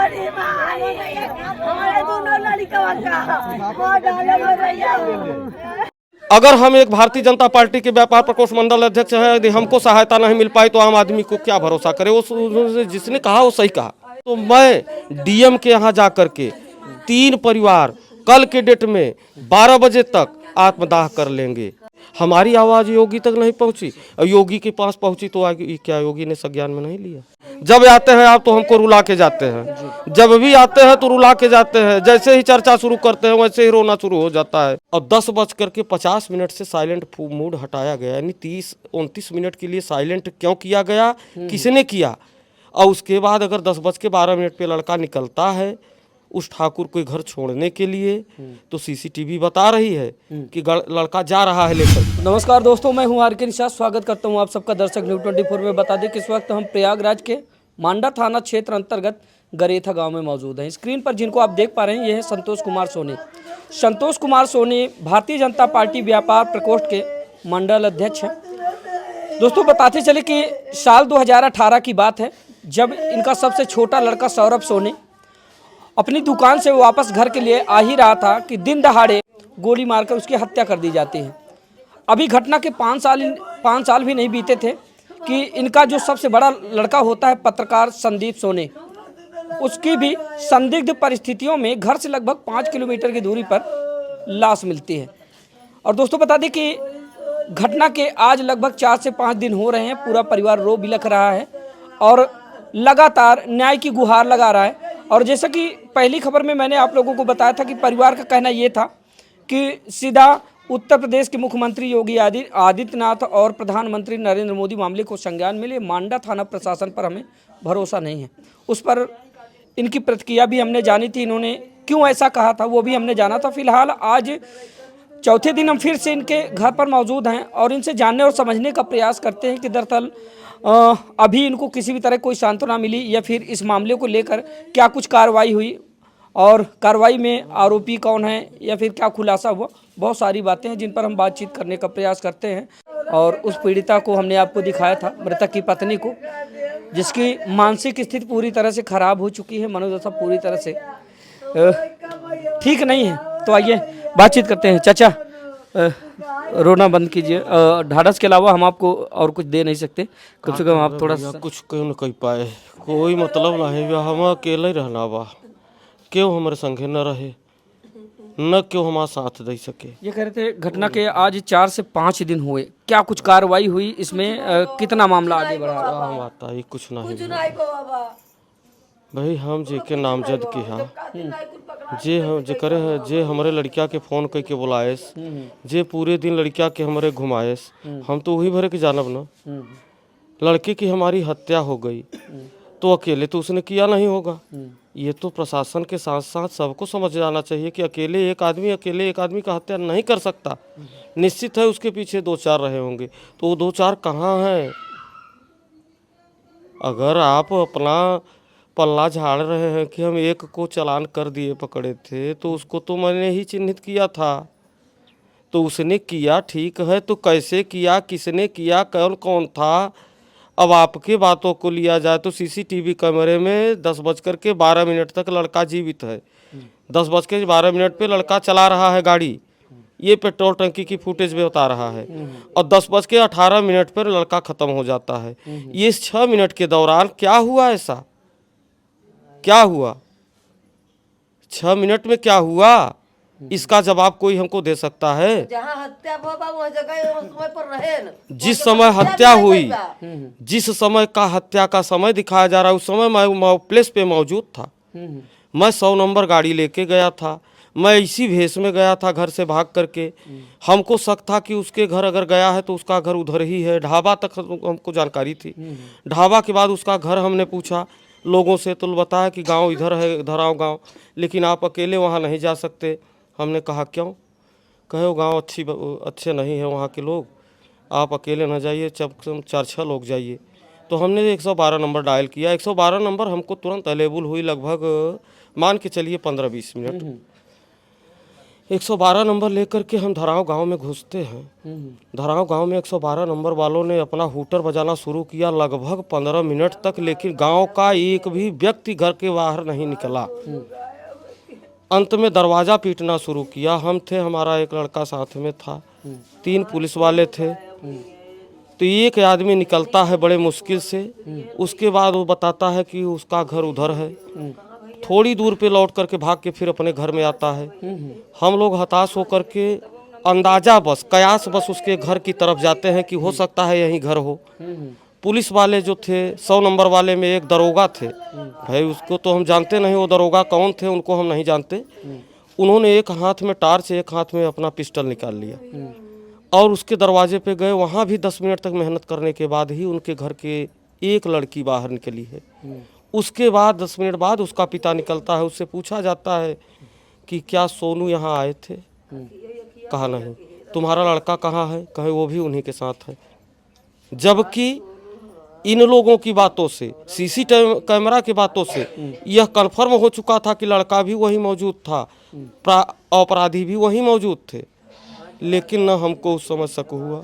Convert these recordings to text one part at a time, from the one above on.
हमारे दोनों लड़का अगर हम एक भारतीय जनता पार्टी के व्यापार प्रकोष्ठ मंडल अध्यक्ष हैं, यदि हमको सहायता नहीं मिल पाई तो आम आदमी को क्या भरोसा करे। जिसने कहा वो सही कहा। तो मैं डीएम के यहाँ जा करके 3 परिवार कल के डेट में 12 बजे तक आत्मदाह कर लेंगे। हमारी आवाज योगी तक नहीं पहुंची, योगी के पास पहुंची तो क्या योगी ने संज्ञान में नहीं लिया। जब आते हैं आप तो हमको रुला के जाते हैं, जब भी आते हैं तो रुला के जाते हैं। जैसे ही चर्चा शुरू करते हैं वैसे ही रोना शुरू हो जाता है। और 10:50 से साइलेंट मूड हटाया गया, यानी 30-29 मिनट के लिए साइलेंट क्यों किया गया, किसने किया। और उसके बाद अगर 10:12 पे लड़का निकलता है उस ठाकुर को घर छोड़ने के लिए, तो सीसीटीवी बता रही है कि लड़का जा रहा है लेकर। नमस्कार दोस्तों, मैं हूं आर.के. निषाद। स्वागत करता हूं आप सबका दर्शक न्यूज़ 24 में। बता दें कि इस वक्त हम प्रयागराज के मांडा थाना क्षेत्र अंतर्गत गरेथा गांव में मौजूद हैं। स्क्रीन पर जिनको आप देख पा रहे हैं ये है संतोष कुमार सोनी। संतोष कुमार सोनी भारतीय जनता पार्टी व्यापार प्रकोष्ठ के मंडल अध्यक्ष हैं। दोस्तों बताते चले कि साल 2018 की बात है, जब इनका सबसे छोटा लड़का सौरभ सोनी अपनी दुकान से वापस घर के लिए आ ही रहा था कि दिन दहाड़े गोली मारकर उसकी हत्या कर दी जाती है। अभी घटना के 5 साल भी नहीं बीते थे कि इनका जो सबसे बड़ा लड़का होता है पत्रकार संदीप सोनी, उसकी भी संदिग्ध परिस्थितियों में घर से लगभग 5 किलोमीटर की दूरी पर लाश मिलती है। और दोस्तों बता दें कि घटना के आज लगभग 4 से 5 दिन हो रहे हैं। पूरा परिवार रो बिलख रहा है और लगातार न्याय की गुहार लगा रहा है। और जैसा कि पहली खबर में मैंने आप लोगों को बताया था कि परिवार का कहना ये था कि सीधा उत्तर प्रदेश के मुख्यमंत्री योगी आदित्यनाथ और प्रधानमंत्री नरेंद्र मोदी मामले को संज्ञान में ले। मांडा थाना प्रशासन पर हमें भरोसा नहीं है। उस पर इनकी प्रतिक्रिया भी हमने जानी थी, इन्होंने क्यों ऐसा कहा था वो भी हमने जाना था। फिलहाल आज चौथे दिन हम फिर से इनके घर पर मौजूद हैं और इनसे जानने और समझने का प्रयास करते हैं कि दरअसल अभी इनको किसी भी तरह कोई सांत्वना मिली या फिर इस मामले को लेकर क्या कुछ कार्रवाई हुई और कार्रवाई में आरोपी कौन है या फिर क्या खुलासा हुआ। बहुत सारी बातें हैं जिन पर हम बातचीत करने का प्रयास करते हैं। और उस पीड़िता को हमने आपको दिखाया था, मृतक की पत्नी को, जिसकी मानसिक स्थिति पूरी तरह से खराब हो चुकी है, मनोदशा पूरी तरह से ठीक नहीं है। तो आइए बातचीत करते हैं। चाचा रोना बंद कीजिए। ढाढ़स के अलावा हम आपको और कुछ दे नहीं सकते, कम से कम आप थोड़ा सा कुछ क्यों न कह पाए। कोई मतलब नहीं, हम अकेले रहना बा, क्यों हमारे संगे न रहे, न क्यों हमारा साथ दे सके। ये कह रहे थे घटना के आज 4 से 5 दिन हुए, क्या कुछ कार्रवाई हुई इसमें, कितना मामला आगे बढ़ा? हम आता ही कुछ नहीं भाई, हम जे के नामजद की हाँ जे हम जे करे है, जे हमारे लड़किया के फोन करके बुलाएस, जे पूरे दिन लड़किया के हमारे घुमाएस, हम तो वही भरे के जानब ना। लड़के की हमारी हत्या हो गई तो अकेले तो उसने किया नहीं होगा। ये तो प्रशासन के साथ साथ सबको समझ जाना चाहिए कि अकेले एक आदमी का हत्या नहीं कर सकता। निश्चित है उसके पीछे 2-4 रहे होंगे, तो वो 2-4 कहाँ हैं। अगर आप अपना पल्ला झाड़ रहे हैं कि हम एक को चालान कर दिए पकड़े थे, तो उसको तो मैंने ही चिन्हित किया था। तो उसने किया ठीक है, तो कैसे किया, किसने किया, कौन था। अब आपके बातों को लिया जाए तो सीसीटीवी कैमरे में 10:12 तक लड़का जीवित है। 10:12 पे लड़का चला रहा है गाड़ी, ये पेट्रोल टंकी की फुटेज में बता रहा है। और 10:18 पर लड़का ख़त्म हो जाता है। ये 6 मिनट के दौरान क्या हुआ, ऐसा क्या हुआ, 6 मिनट में क्या हुआ, इसका जवाब कोई हमको दे सकता है? जहाँ हत्या वह जगह समय पर रहे न। जिस समय हत्या हुई, जिस समय का हत्या का समय दिखाया जा रहा है, उस समय मैं प्लेस पे मौजूद था। मैं 100 नंबर गाड़ी लेके गया था, मैं इसी भेष में गया था घर से भाग करके। हमको शक था कि उसके घर अगर गया है तो उसका घर उधर ही है। ढाबा तक हमको जानकारी थी। ढाबा के बाद उसका घर हमने पूछा लोगों से, तो बताया कि गांव इधर है, धराव गांव, लेकिन आप अकेले वहां नहीं जा सकते। हमने कहा क्यों? कहे वो गाँव अच्छे नहीं है वहाँ के लोग, आप अकेले न जाइए, 4-6 लोग जाइए। तो हमने 112 नंबर डायल किया। 112 नंबर हमको तुरंत अवेलेबल हुई, लगभग मान के चलिए 15-20 मिनट। 112 नंबर लेकर के हम धराव गांव में घुसते हैं। धराव गांव में 112 नंबर वालों ने अपना हूटर बजाना शुरू किया लगभग 15 मिनट तक, लेकिन गांव का एक भी व्यक्ति घर के बाहर नहीं निकला। अंत में दरवाज़ा पीटना शुरू किया। हम थे, हमारा एक लड़का साथ में था, 3 पुलिस वाले थे। तो एक आदमी निकलता है बड़े मुश्किल से, उसके बाद वो बताता है कि उसका घर उधर है। थोड़ी दूर पे लौट करके भाग के फिर अपने घर में आता है। हम लोग हताश होकर के अंदाजा बस, कयास बस उसके घर की तरफ जाते हैं कि हो सकता है यही घर हो। पुलिस वाले जो थे 100 नंबर वाले में एक दरोगा थे, भाई उसको तो हम जानते नहीं, वो दरोगा कौन थे उनको हम नहीं जानते। उन्होंने एक हाथ में टार्च, एक हाथ में अपना पिस्टल निकाल लिया और उसके दरवाजे पे गए। वहाँ भी 10 मिनट तक मेहनत करने के बाद ही उनके घर के एक लड़की बाहर निकली है। उसके बाद 10 मिनट बाद उसका पिता निकलता है, उससे पूछा जाता है कि क्या सोनू यहाँ आए थे? कहा नहीं। तुम्हारा लड़का कहाँ है? कहे वो भी उन्हीं के साथ है। जबकि इन लोगों की बातों से, सीसीटीवी कैमरा की बातों से यह कन्फर्म हो चुका था कि लड़का भी वही मौजूद था, अपराधी भी वही मौजूद थे। लेकिन न हमको उस समय शक हुआ,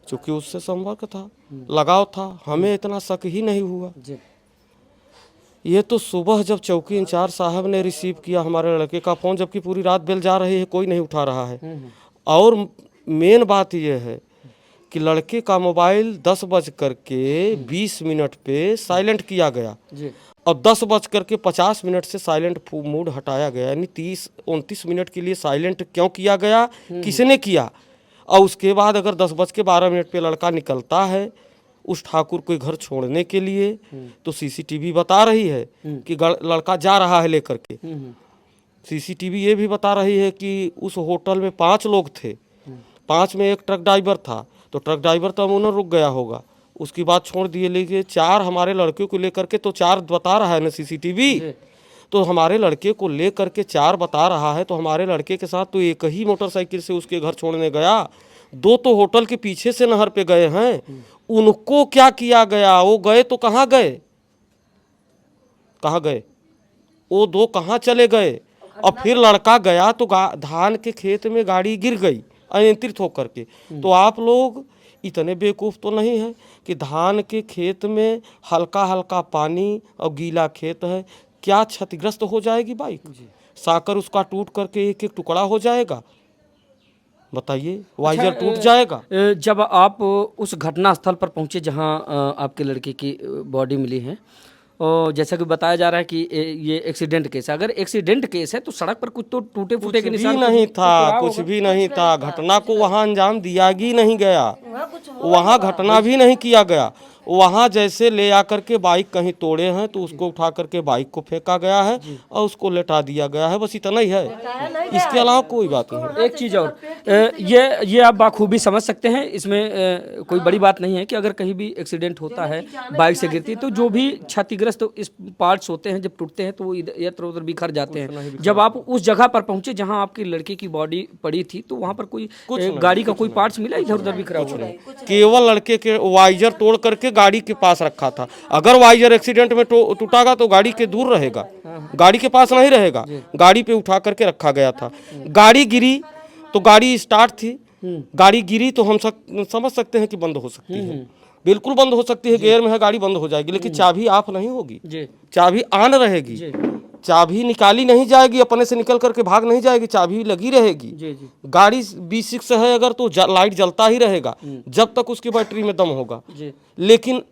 क्योंकि उससे संपर्क था, लगाव था, हमें इतना शक ही नहीं हुआ। ये तो सुबह जब चौकी इंचार्ज साहब ने रिसीव किया हमारे लड़के का फ़ोन, जबकि पूरी रात बेल जा रही है, कोई नहीं उठा रहा है। और मेन बात यह है कि लड़के का मोबाइल 10:20 पे साइलेंट किया गया और 10:50 से साइलेंट मोड हटाया गया। यानी 30-29 मिनट के लिए साइलेंट क्यों किया गया, किसने किया? और उसके बाद अगर 10:12 पे लड़का निकलता है उस ठाकुर के घर छोड़ने के लिए, तो सीसीटीवी बता रही है कि लड़का जा रहा है लेकर के। सीसीटीवी ये भी बता रही है कि उस होटल में 5 लोग थे, 5 में एक ट्रक ड्राइवर था, तो ट्रक ड्राइवर तो अमूमन रुक गया होगा, उसकी बात छोड़ दिए। लेकिन 4 हमारे लड़के को लेकर के, तो 4 बता रहा है ना सीसीटीवी, तो हमारे लड़के को लेकर के 4 बता रहा है। तो हमारे लड़के के साथ तो एक ही मोटरसाइकिल से उसके घर छोड़ने गया, 2 तो होटल के पीछे से नहर पे गए हैं। उनको क्या किया गया? वो गए तो कहाँ गए? कहाँ गए वो? 2 कहाँ चले गए? और फिर लड़का गया तो धान के खेत में गाड़ी गिर गई अनियंत्रित होकर के। तो आप लोग इतने बेवकूफ़ तो नहीं है कि धान के खेत में हल्का हल्का पानी और गीला खेत है, क्या क्षतिग्रस्त हो जाएगी बाइक? साकर उसका टूट करके एक एक टुकड़ा हो जाएगा, बताइए, वाइजर टूट जाएगा। जब आप उस घटना स्थल पर पहुंचे जहां आपके लड़के की बॉडी मिली है, और जैसा कि बताया जा रहा है कि ये एक्सीडेंट केस है, अगर एक्सीडेंट केस है तो सड़क पर कुछ तो टूटे फूटे के निशान नहीं था, कुछ भी नहीं था। घटना को वहाँ अंजाम दिया ही नहीं गया, वहाँ घटना भी नहीं किया गया। वहाँ जैसे ले आकर के बाइक कहीं तोड़े हैं तो उसको उठा करके बाइक को फेंका गया है और उसको लेटा दिया गया है, बस इतना ही है, इसके अलावा कोई बात नहीं। एक चीज़ और, ये आप बाखूबी समझ सकते हैं, इसमें कोई बड़ी बात नहीं है कि अगर कहीं भी एक्सीडेंट होता है, बाइक से गिरती है, तो जो भी क्षतिग्रस्त इस पार्ट्स होते हैं जब टूटते हैं तो वो इधर उधर बिखर जाते हैं। जब आप उस जगह पर पहुंचे जहां आपकी लड़के की बॉडी पड़ी थी, तो वहां पर कोई गाड़ी का कोई पार्ट्स मिला इधर उधर बिखरा हुआ? केवल लड़के के वाइजर तोड़ करके गाड़ी के पास रखा था। अगर वाइजर एक्सीडेंट में टूटागा तो गाड़ी के दूर रहेगा, गाड़ी के पास नहीं रहेगा, गाड़ी पे उठा करके रखा गया था। गाड़ी गिरी तो गाड़ी स्टार्ट थी, गाड़ी गिरी तो हम समझ सकते हैं कि बंद हो सकती है, बिल्कुल बंद हो सकती है, गियर में है गाड़ी बंद हो जाएगी, लेकिन चाबी ऑफ नहीं होगी, चाबी ऑन रहेगी, चाबी निकाली नहीं जाएगी, अपने से निकल करके भाग नहीं जाएगी, चाबी लगी रहेगी। गाड़ी B6 है अगर तो लाइट जलता ही रहेगा जब तक उसकी बैटरी में दम होगा। लेकिन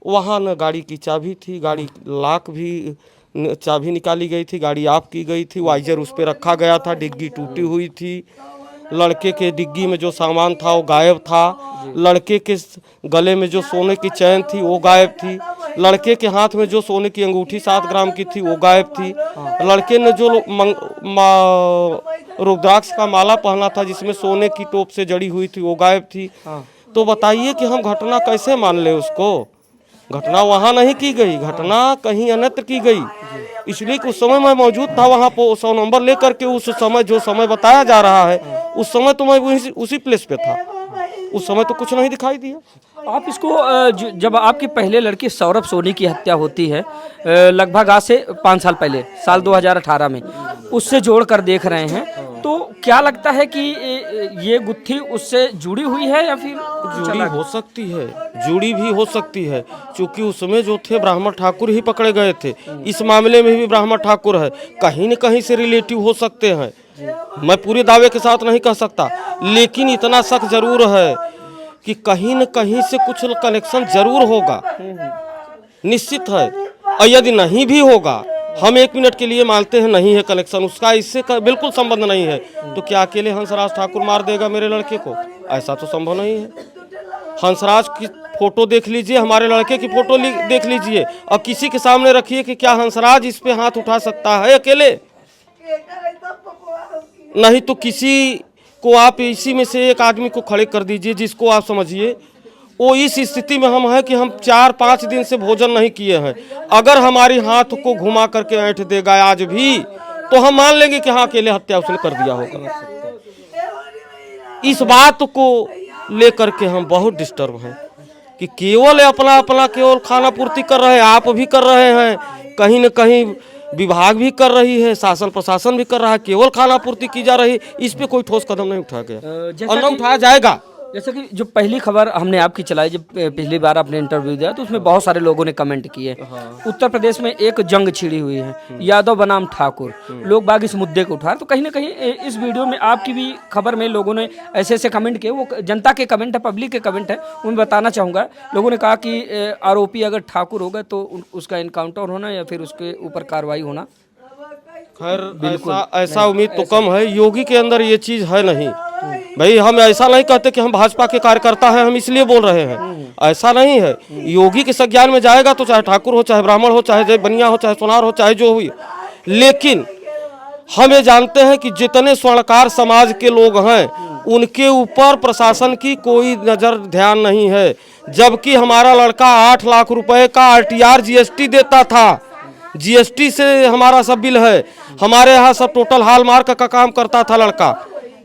वहाँ न गाड़ी की चाबी थी, गाड़ी लॉक भी चाबी निकाली गई थी, गाड़ी ऑफ की गई थी, वाइजर उस पर रखा गया था, डिग्गी टूटी हुई थी, लड़के के डिग्गी में जो सामान था वो गायब था, लड़के के गले में जो सोने की चैन थी वो गायब थी, लड़के के हाथ में जो सोने की अंगूठी 7 ग्राम की थी वो गायब थी, लड़के ने जो रुद्राक्ष का माला पहना था जिसमें सोने की टोप से जड़ी हुई थी वो गायब थी। तो बताइए कि हम घटना कैसे मान लें उसको? घटना वहाँ नहीं की गई, घटना कहीं अन्यत्र की गई, इसलिए कि उस समय मैं मौजूद था वहाँ पर 100 नंबर लेकर के। उस समय जो समय बताया जा रहा है उस समय तो मैं उसी प्लेस पे था, उस समय तो कुछ नहीं दिखाई दिया। आप इसको जब आपके पहले लड़के सौरभ सोनी की हत्या होती है लगभग आज से 5 साल पहले, साल 2018 में, उससे जोड़ कर देख रहे हैं तो क्या लगता है कि ये गुत्थी उससे जुड़ी हुई है या फिर जुड़ी हो सकती है, जुड़ी भी हो सकती है, क्योंकि उसमें जो थे ब्राह्मण ठाकुर ही पकड़े गए थे। इस मामले में भी ब्राह्मण ठाकुर है, कहीं न कहीं से रिलेटिव हो सकते हैं। मैं पूरे दावे के साथ नहीं कह सकता, लेकिन इतना शक जरूर है कि कहीं न कहीं से कुछ कनेक्शन जरूर होगा, निश्चित है। और यदि नहीं भी होगा, हम 1 मिनट के लिए मानते हैं नहीं है कनेक्शन, उसका इससे बिल्कुल संबंध नहीं है, तो क्या अकेले हंसराज ठाकुर मार देगा मेरे लड़के को? ऐसा तो संभव नहीं है। हंसराज की फोटो देख लीजिए, हमारे लड़के की फोटो देख लीजिए, और किसी के सामने रखिए कि क्या हंसराज इस पे हाथ उठा सकता है अकेले? नहीं तो किसी को आप इसी में से एक आदमी को खड़े कर दीजिए जिसको आप समझिए वो इस स्थिति में हम हैं कि हम 4-5 दिन से भोजन नहीं किए हैं। अगर हमारी हाथ को घुमा करके ऐंठ देगा आज भी, तो हम मान लेंगे कि हाँ अकेले हत्या उसने कर दिया होगा। इस बात को लेकर के हम बहुत डिस्टर्ब हैं कि केवल अपना अपना केवल खाना पूर्ति कर रहे हैं, आप भी कर रहे हैं, कहीं न कहीं विभाग भी कर रही है, शासन प्रशासन भी कर रहा है, केवल खाना पूर्ति की जा रही है। इस पे कोई ठोस कदम नहीं उठाया गया और न उठाया जाएगा। जैसे कि जो पहली खबर हमने आपकी चलाई, जब पिछली बार आपने इंटरव्यू दिया तो उसमें बहुत सारे लोगों ने कमेंट किए। उत्तर प्रदेश में एक जंग छिड़ी हुई है, यादव बनाम ठाकुर, लोग बाग इस मुद्दे को उठा, तो कहीं ना कहीं इस वीडियो में आपकी भी खबर में लोगों ने ऐसे ऐसे कमेंट किए। वो जनता के कमेंट है, पब्लिक के कमेंट है, उन्हें बताना चाहूँगा। लोगों ने कहा कि आरोपी अगर ठाकुर होगा तो उसका इनकाउंटर होना या फिर उसके ऊपर कार्रवाई होना। खैर ऐसा उम्मीद तो कम है, योगी के अंदर ये चीज़ है नहीं भाई। हम ऐसा नहीं कहते कि हम भाजपा के कार्यकर्ता हैं, हम इसलिए बोल रहे हैं, ऐसा नहीं है। योगी के संज्ञान में जाएगा तो चाहे ठाकुर हो, चाहे ब्राह्मण हो, चाहे बनिया हो, चाहे सोनार हो, चाहे जो हुई, लेकिन हम ये जानते हैं कि जितने स्वर्णकार समाज के लोग हैं उनके ऊपर प्रशासन की कोई नज़र ध्यान नहीं है। जबकि हमारा लड़का 8 लाख रुपए का RTR GST देता था, GST से हमारा सब बिल है, हमारे यहाँ सब टोटल हॉलमार्क का काम करता था लड़का।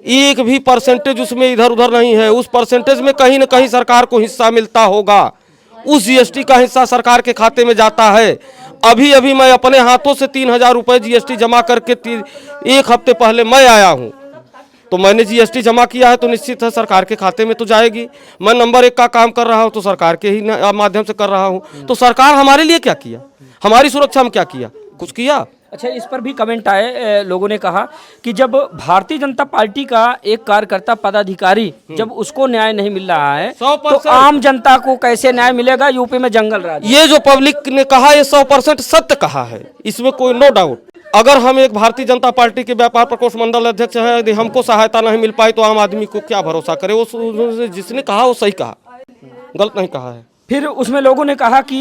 एक भी परसेंटेज उसमें इधर उधर नहीं है। उस परसेंटेज में कहीं न कहीं सरकार को हिस्सा मिलता होगा, उस GST का हिस्सा सरकार के खाते में जाता है। अभी अभी मैं अपने हाथों से 3000 रुपये GST जमा करके 1 हफ्ते पहले मैं आया हूँ, तो मैंने GST जमा किया है तो निश्चित है सरकार के खाते में तो जाएगी। मैं नंबर 1 का काम कर रहा हूँ तो सरकार के ही माध्यम से कर रहा हूँ। तो सरकार हमारे लिए क्या किया, हमारी सुरक्षा में क्या किया? कुछ किया? अच्छा, इस पर भी कमेंट आए, लोगों ने कहा कि जब भारतीय जनता पार्टी का एक कार्यकर्ता पदाधिकारी जब उसको न्याय नहीं मिल रहा है तो आम जनता को कैसे न्याय मिलेगा? यूपी में जंगल राज। ये जो पब्लिक ने कहा ये 100% सत्य कहा है, इसमें कोई नो डाउट। अगर हम एक भारतीय जनता पार्टी के व्यापार प्रकोष्ठ मंडल अध्यक्ष हैं, यदि हमको सहायता नहीं मिल पाई तो आम आदमी को क्या भरोसा करे? वो जिसने कहा वो सही कहा, गलत नहीं कहा है। फिर उसमें लोगों ने कहा कि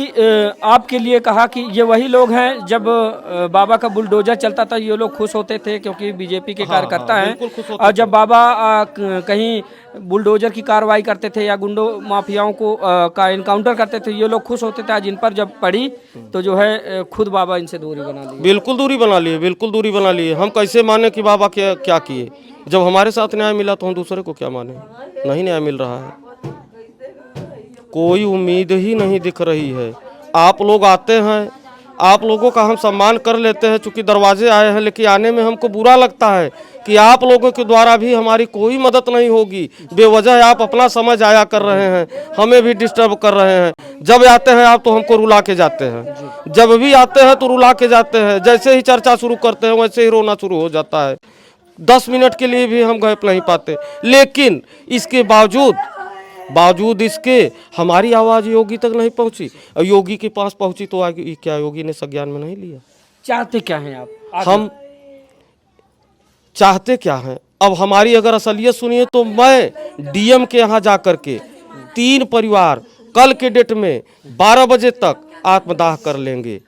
आपके लिए कहा कि ये वही लोग हैं जब बाबा का बुलडोजर चलता था ये लोग खुश होते थे क्योंकि बीजेपी के कार्यकर्ता हैं, और जब बाबा कहीं बुलडोजर की कार्रवाई करते थे या गुंडों माफियाओं को का इनकाउंटर करते थे ये लोग खुश होते थे। आज इन पर जब पड़ी तो जो है खुद बाबा इनसे दूरी बना ली। बिल्कुल दूरी बना लिए, बिल्कुल दूरी बना लिए। हम कैसे माने कि बाबा क्या किए? जब हमारे साथ न्याय मिला तो हम दूसरे को क्या माने? नहीं न्याय मिल रहा है, कोई उम्मीद ही नहीं दिख रही है। आप लोग आते हैं, आप लोगों का हम सम्मान कर लेते हैं चूँकि दरवाजे आए हैं, लेकिन आने में हमको बुरा लगता है कि आप लोगों के द्वारा भी हमारी कोई मदद नहीं होगी। बेवजह आप अपना समय जाया कर रहे हैं, हमें भी डिस्टर्ब कर रहे हैं। जब आते हैं आप तो हमको रुला के जाते हैं, जब भी आते हैं तो रुला के जाते हैं। जैसे ही चर्चा शुरू करते हैं वैसे ही रोना शुरू हो जाता है। 10 मिनट के लिए भी हम गैप नहीं पाते, लेकिन इसके बावजूद इसके हमारी आवाज़ योगी तक नहीं पहुंची। और योगी के पास पहुंची तो आगे क्या योगी ने संज्ञान में नहीं लिया? चाहते क्या हैं आप? हम चाहते क्या हैं? अब हमारी अगर असलियत सुनिए तो मैं DM के यहाँ जा कर के 3 परिवार कल के डेट में 12 बजे तक आत्मदाह कर लेंगे।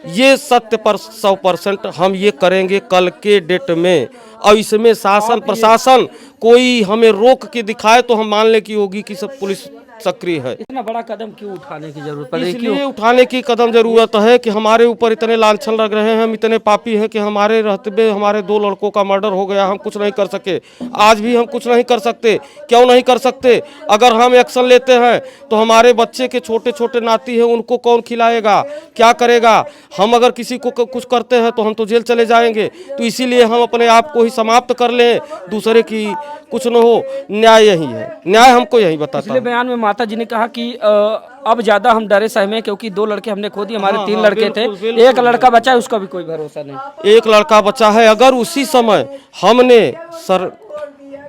ये सत्य पर 100% हम ये करेंगे कल के डेट में। और इसमें शासन प्रशासन कोई हमें रोक के दिखाए तो हम मान लें कि योगी की सब पुलिस सक्रिय है। इतना बड़ा कदम क्यों उठाने की जरूरत पड़ी? इसलिए उठाने की कदम जरूरत है कि हमारे ऊपर इतने लांछन लग रहे हैं, हम इतने पापी हैं कि हमारे रहते हुए हमारे 2 लड़कों का मर्डर हो गया, हम कुछ नहीं कर सके। आज भी हम कुछ नहीं कर सकते। क्यों नहीं कर सकते? अगर हम एक्शन लेते हैं तो हमारे बच्चे के छोटे छोटे नाती हैं, उनको कौन खिलाएगा, क्या करेगा? हम अगर किसी को कुछ करते हैं तो हम तो जेल चले जाएंगे। तो इसीलिए हम अपने आप को ही समाप्त कर लें, दूसरे की कुछ न हो। न्याय यही है, न्याय हमको यही बताता पिछले है। बयान में माता जी ने कहा कि अब ज्यादा हम डरे सहमे हैं, क्योंकि 2 लड़के हमने खो दिए, हमारे 3 लड़के थे, एक लड़का बचा है, उसका भी कोई भरोसा नहीं। एक लड़का बचा है। अगर उसी समय हमने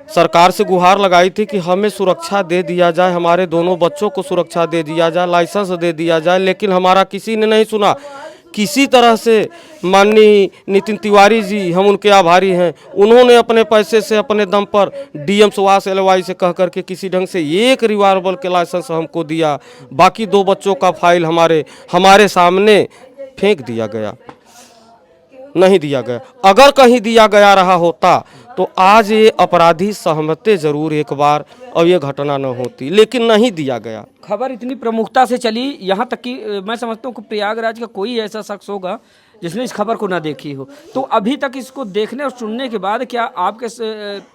सरकार से गुहार लगाई थी कि हमें सुरक्षा दे दिया जाए, हमारे दोनों बच्चों को सुरक्षा दे दिया जाए, लाइसेंस दे दिया जाए, लेकिन हमारा किसी ने नहीं सुना। किसी तरह से माननीय नितिन तिवारी जी, हम उनके आभारी हैं, उन्होंने अपने पैसे से अपने दम पर डीएम सुभाष एलवाई से कह करके किसी ढंग से एक रिवाल्वर के लाइसेंस हमको दिया। बाकी 2 बच्चों का फाइल हमारे सामने फेंक दिया गया, नहीं दिया गया। अगर कहीं दिया गया रहा होता तो आज ये अपराधी सहमते जरूर एक बार और ये घटना न होती, लेकिन नहीं दिया गया। खबर इतनी प्रमुखता से चली, यहाँ तक कि मैं समझता हूँ कि प्रयागराज का कोई ऐसा शख्स होगा जिसने इस खबर को ना देखी हो। तो अभी तक इसको देखने और सुनने के बाद क्या आपके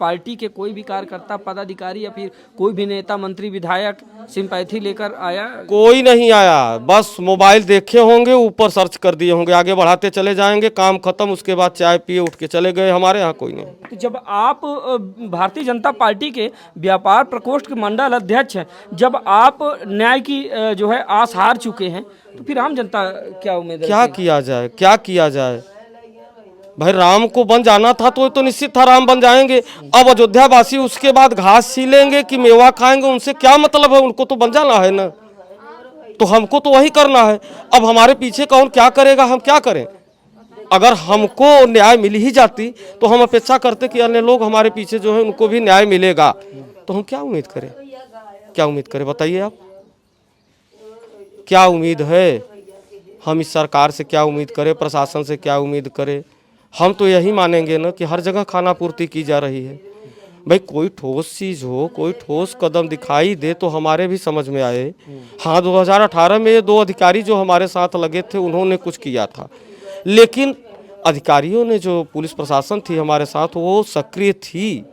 पार्टी के कोई भी कार्यकर्ता, पदाधिकारी या फिर कोई भी नेता, मंत्री, विधायक सिंपैथी लेकर आया? कोई नहीं आया, बस मोबाइल देखे होंगे, ऊपर सर्च कर दिए होंगे, आगे बढ़ाते चले जाएंगे, काम खत्म, उसके बाद चाय पिए उठ के चले गए। हमारे यहाँ कोई नहीं। तो जब आप भारतीय जनता पार्टी के व्यापार प्रकोष्ठ के मंडल अध्यक्ष हैं, जब आप न्याय की जो है आस हार चुके हैं, तो फिर आम जनता क्या उम्मीद है? क्या किया जाए, क्या किया जाए? भाई राम को बन जाना था तो निश्चित था राम बन जाएंगे। अब अयोध्या वासी उसके बाद घास छीलेंगे कि मेवा खाएंगे, उनसे क्या मतलब है? उनको तो बन जाना है ना, तो हमको तो वही करना है। अब हमारे पीछे कौन क्या करेगा, हम क्या करें? अगर हमको न्याय मिल ही जाती तो हम अपेक्षा करते कि अन्य लोग हमारे पीछे जो है उनको भी न्याय मिलेगा। तो हम क्या उम्मीद करें, क्या उम्मीद करें? बताइए आप, क्या उम्मीद है? हम इस सरकार से क्या उम्मीद करें, प्रशासन से क्या उम्मीद करें? हम तो यही मानेंगे ना कि हर जगह खाना पूर्ति की जा रही है। भाई कोई ठोस चीज़ हो, कोई ठोस कदम दिखाई दे तो हमारे भी समझ में आए। हाँ, 2018 में ये 2 अधिकारी जो हमारे साथ लगे थे उन्होंने कुछ किया था, लेकिन अधिकारियों ने, जो पुलिस प्रशासन थी हमारे साथ, वो सक्रिय थी।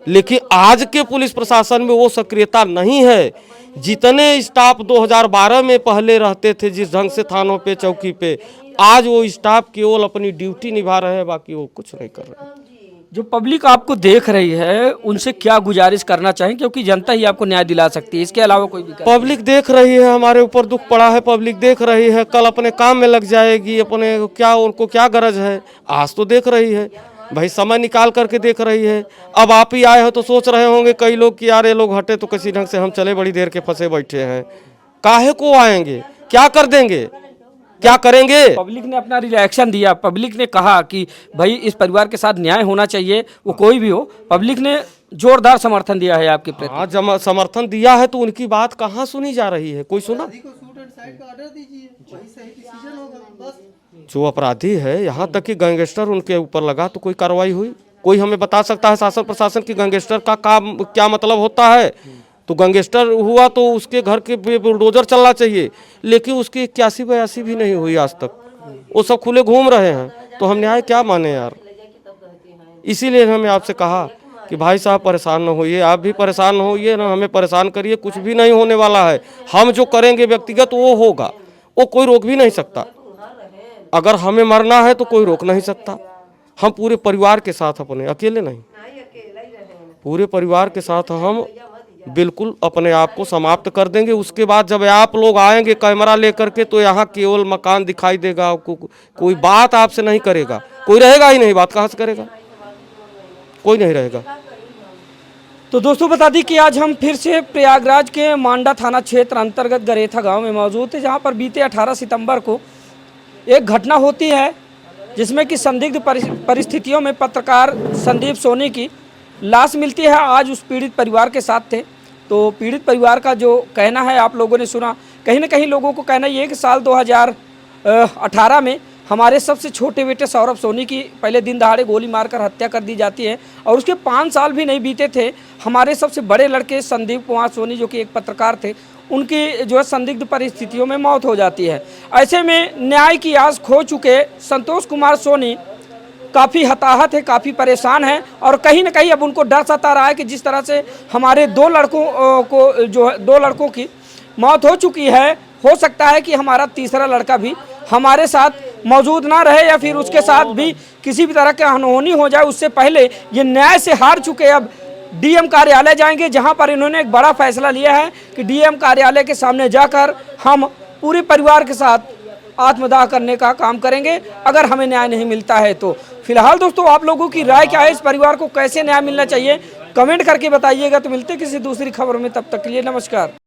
लेकिन आज के पुलिस प्रशासन में वो सक्रियता नहीं है। जितने स्टाफ 2012 में पहले रहते थे जिस ढंग से थानों पे, चौकी पे, आज वो स्टाफ केवल अपनी ड्यूटी निभा रहे हैं, बाकी वो कुछ नहीं कर रहे। जो पब्लिक आपको देख रही है उनसे क्या गुजारिश करना चाहें, क्योंकि जनता ही आपको न्याय दिला सकती है, इसके अलावा कोई भी पब्लिक देख रही है, हमारे ऊपर दुख पड़ा है, पब्लिक देख रही है, कल अपने काम में लग जाएगी। अपने क्या, उनको क्या गरज है? आज तो देख रही है भाई, समय निकाल करके देख रही है। अब आप ही आए हो तो सोच रहे होंगे कई लोग कि यार ये लोग हटे तो किसी ढंग से हम चले, बड़ी देर के फंसे बैठे हैं। काहे को आएंगे? क्या कर देंगे, क्या करेंगे? पब्लिक ने अपना रिएक्शन दिया, पब्लिक ने कहा कि भाई इस परिवार के साथ न्याय होना चाहिए, वो कोई भी हो। पब्लिक ने जोरदार समर्थन दिया है आपके प्रति। हाँ, जब समर्थन दिया है तो उनकी बात कहाँ सुनी जा रही है? कोई सुना? जो अपराधी है, यहाँ तक कि गैंगस्टर उनके ऊपर लगा तो कोई कार्रवाई हुई? कोई हमें बता सकता है शासन प्रशासन की गैंगस्टर का काम क्या मतलब होता है? तो गैंगस्टर हुआ तो उसके घर के बुलडोजर चलना चाहिए, लेकिन उसकी 81-82 भी नहीं हुई आज तक। वो सब खुले घूम रहे हैं, तो हम न्याय क्या माने यार? इसीलिए हमने आपसे कहा कि भाई साहब परेशान न होइए, आप भी परेशान न होइए, ना हमें परेशान करिए, कुछ भी नहीं होने वाला है। हम जो करेंगे व्यक्तिगत वो होगा, वो कोई रोक भी नहीं सकता। अगर हमें मरना है तो कोई रोक नहीं सकता। हम पूरे परिवार के साथ, अपने अकेले नहीं, पूरे परिवार के साथ हम बिल्कुल अपने आप को समाप्त कर देंगे। उसके बाद जब आप लोग आएंगे कैमरा लेकर के, तो यहाँ केवल मकान दिखाई देगा, कोई बात आपसे नहीं करेगा, कोई रहेगा ही नहीं। बात कहाँ से करेगा? कोई नहीं रहेगा। तो दोस्तों बता दी कि आज हम फिर से प्रयागराज के मांडा थाना क्षेत्र अंतर्गत गरेथा गांव में मौजूद थे, जहां पर बीते 18 सितंबर को एक घटना होती है जिसमें कि संदिग्ध परिस्थितियों में पत्रकार संदीप सोनी की लाश मिलती है। आज उस पीड़ित परिवार के साथ थे, तो पीड़ित परिवार का जो कहना है आप लोगों ने सुना। कहीं ना कहीं लोगों को कहना ये है कि साल 2018 में हमारे सबसे छोटे बेटे सौरभ सोनी की पहले दिन दहाड़े गोली मारकर हत्या कर दी जाती है और उसके 5 साल भी नहीं बीते थे हमारे सबसे बड़े लड़के संदीप कुमार सोनी जो कि एक पत्रकार थे, उनकी जो है संदिग्ध परिस्थितियों में मौत हो जाती है। ऐसे में न्याय की आस खो चुके संतोष कुमार सोनी काफ़ी हताहत है, काफ़ी परेशान है और कहीं ना कहीं अब उनको डर सता रहा है कि जिस तरह से हमारे 2 लड़कों को जो है 2 लड़कों की मौत हो चुकी है, हो सकता है कि हमारा तीसरा लड़का भी हमारे साथ मौजूद ना रहे या फिर उसके साथ भी किसी भी तरह की अनहोनी हो जाए। उससे पहले ये न्याय से हार चुके अब डीएम कार्यालय जाएंगे, जहां पर इन्होंने एक बड़ा फैसला लिया है कि डीएम कार्यालय के सामने जाकर हम पूरे परिवार के साथ आत्मदाह करने का काम करेंगे अगर हमें न्याय नहीं मिलता है तो। फिलहाल दोस्तों आप लोगों की राय क्या है, इस परिवार को कैसे न्याय मिलना चाहिए, कमेंट करके बताइएगा। तो मिलते किसी दूसरी खबर में, तब तक के लिए नमस्कार।